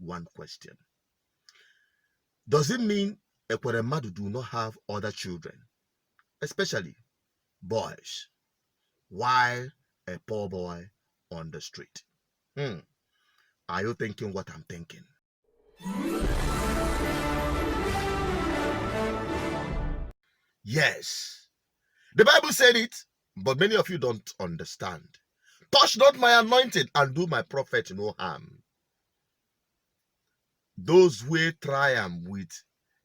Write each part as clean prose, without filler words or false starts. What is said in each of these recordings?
one question. Does it mean ekweremandu do not have other children, especially boys, while a poor boy on the street? Are you thinking what I'm thinking? Yes, the Bible said it, but many of you don't understand. Touch not my anointed and do my prophet no harm. Those who triumph with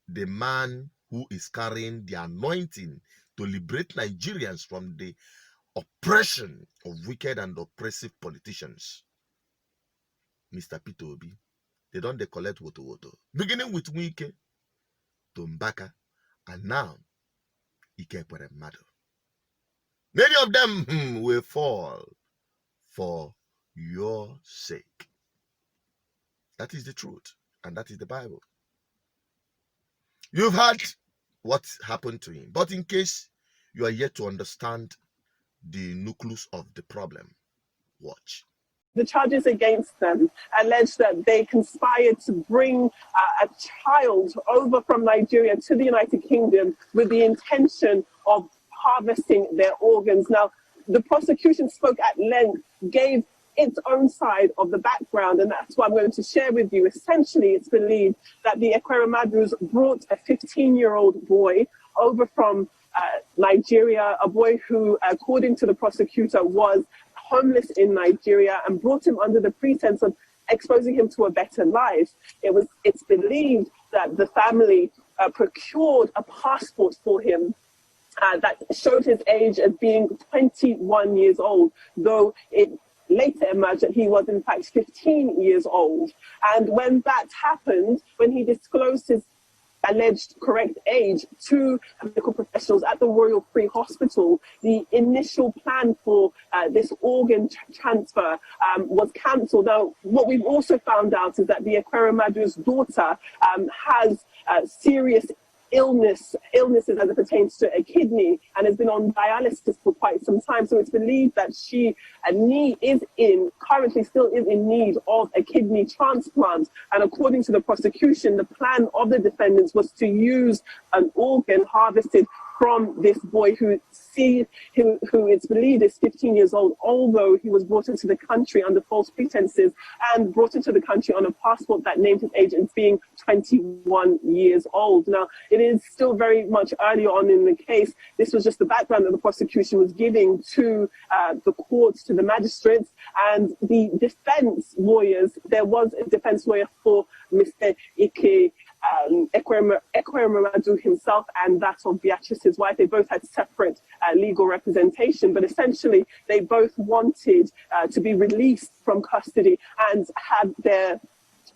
the man who is carrying the anointing to liberate Nigerians from the oppression of wicked and oppressive politicians, Mr. Peter Obi, they don't collect woto, beginning with Wike to Mbaka, and now ekweremandu. Many of them will fall for your sake. That is the truth, and that is the Bible. You've heard what happened to him, but in case you are yet to understand the nucleus of the problem, watch. The charges against them allege that they conspired to bring a child over from Nigeria to the United Kingdom with the intention of harvesting their organs. Now, the prosecution spoke at length, gave its own side of the background, and that's what I'm going to share with you. Essentially, it's believed that the ekweremandus brought a 15-year-old boy over from Nigeria, a boy who, according to the prosecutor, was homeless in Nigeria, and brought him under the pretense of exposing him to a better life. It's believed that the family procured a passport for him that showed his age as being 21 years old, though it later emerged that he was in fact 15 years old. And when that happened, when he disclosed his alleged correct age to medical professionals at the Royal Free Hospital, the initial plan for this organ transfer was cancelled. Now, what we've also found out is that the ekweremandu's daughter has serious illnesses as it pertains to a kidney, and has been on dialysis for quite some time. So it's believed that she currently still is in need of a kidney transplant. And according to the prosecution, the plan of the defendants was to use an organ harvested from this boy who it's believed is 15 years old, although he was brought into the country under false pretenses and brought into the country on a passport that named his age as being 21 years old. Now, it is still very much early on in the case. This was just the background that the prosecution was giving to the courts, to the magistrates, and the defense lawyers. There was a defense lawyer for Mr. ekweremandu himself and that of Beatrice's wife. They both had separate legal representation, but essentially they both wanted to be released from custody and have their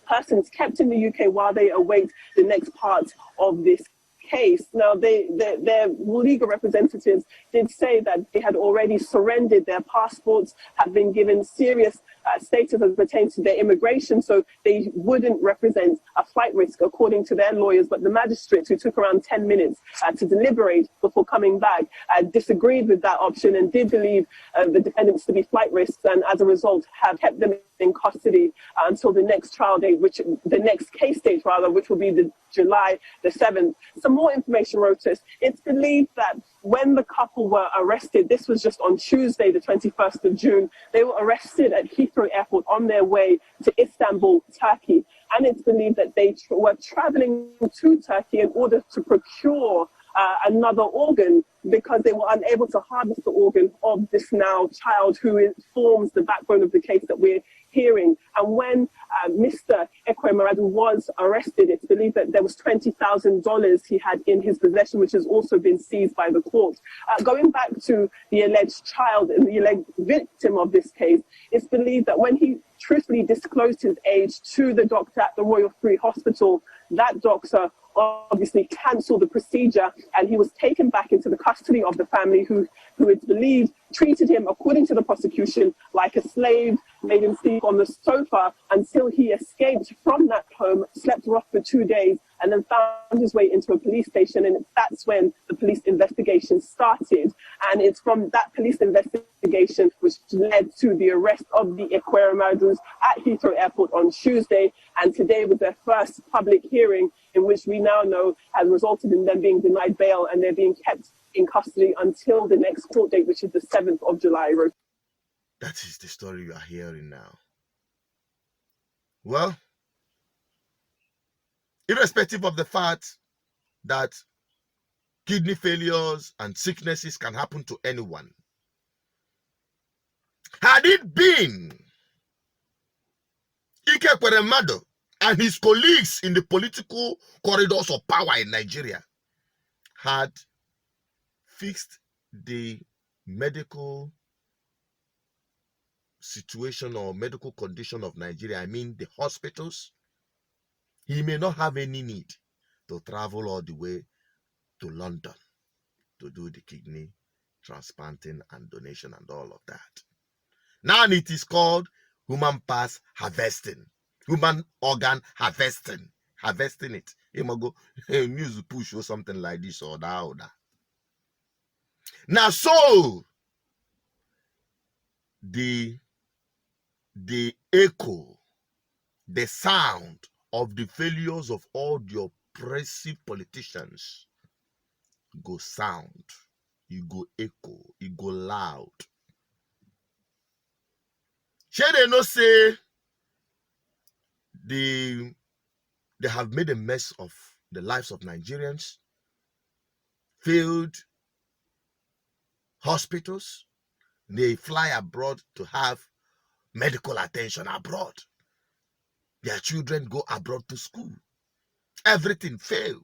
persons kept in the UK while they await the next part of this case. Now, their legal representatives did say that they had already surrendered their passports, had been given serious status as pertains to their immigration, so they wouldn't represent a flight risk according to their lawyers. But the magistrates, who took around 10 minutes to deliberate before coming back, disagreed with that option and did believe the defendants to be flight risks, and as a result have kept them in custody until the next trial date, the next case date rather, which will be July the 7th. Some more information, Rotus. It's believed that when the couple were arrested, this was just on Tuesday, the 21st of June, they were arrested at Heathrow Airport on their way to Istanbul, Turkey. And it's believed that they were traveling to Turkey in order to procure another organ, because they were unable to harvest the organ of this now child who forms the backbone of the case that we're hearing. And when Mr. ekweremandu was arrested, it's believed that there was $20,000 he had in his possession, which has also been seized by the court. Going back to the alleged child and the alleged victim of this case, it's believed that when he truthfully disclosed his age to the doctor at the Royal Free Hospital, that doctor obviously cancelled the procedure, and he was taken back into the custody of the family, who it's believed treated him, according to the prosecution, like a slave, made him sleep on the sofa until he escaped from that home, slept rough for 2 days, and then found his way into a police station. And that's when the police investigation started. And it's from that police investigation which led to the arrest of the ekweremandu at Heathrow Airport on Tuesday. And today was their first public hearing, in which we now know has resulted in them being denied bail and they're being kept in custody until the next court date, which is the 7th of July. That is the story you are hearing now. Well, irrespective of the fact that kidney failures and sicknesses can happen to anyone, had it been Ekweremandu and his colleagues in the political corridors of power in Nigeria had fixed the medical situation or medical condition of Nigeria, I mean the hospitals, he may not have any need to travel all the way to London to do the kidney transplanting and donation and all of that. Now it is called human parts harvesting, human organ harvesting it. Imago news push or something like this or that. Now so the echo, the sound of the failures of all the oppressive politicians go sound, it go echo, it go loud. Shall they not say they have made a mess of the lives of Nigerians, failed hospitals, they fly abroad to have medical attention abroad. Their children go abroad to school. Everything failed.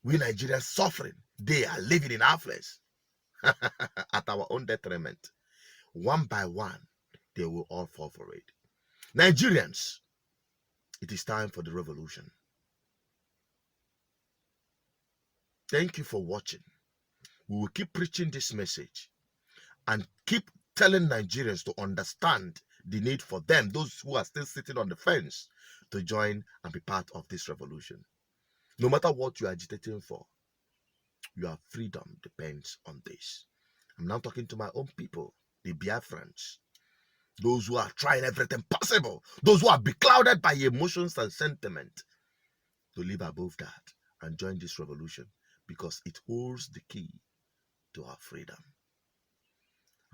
We Nigerians suffering. They are living in affluence at our own detriment. One by one, they will all fall for it. Nigerians, it is time for the revolution. Thank you for watching. We will keep preaching this message and keep telling Nigerians to understand the need for them, those who are still sitting on the fence, to join and be part of this revolution. No matter what you are agitating for, your freedom depends on this. I'm now talking to my own people, the Biafrans, those who are trying everything possible, those who are beclouded by emotions and sentiment, to live above that and join this revolution, because it holds the key to our freedom.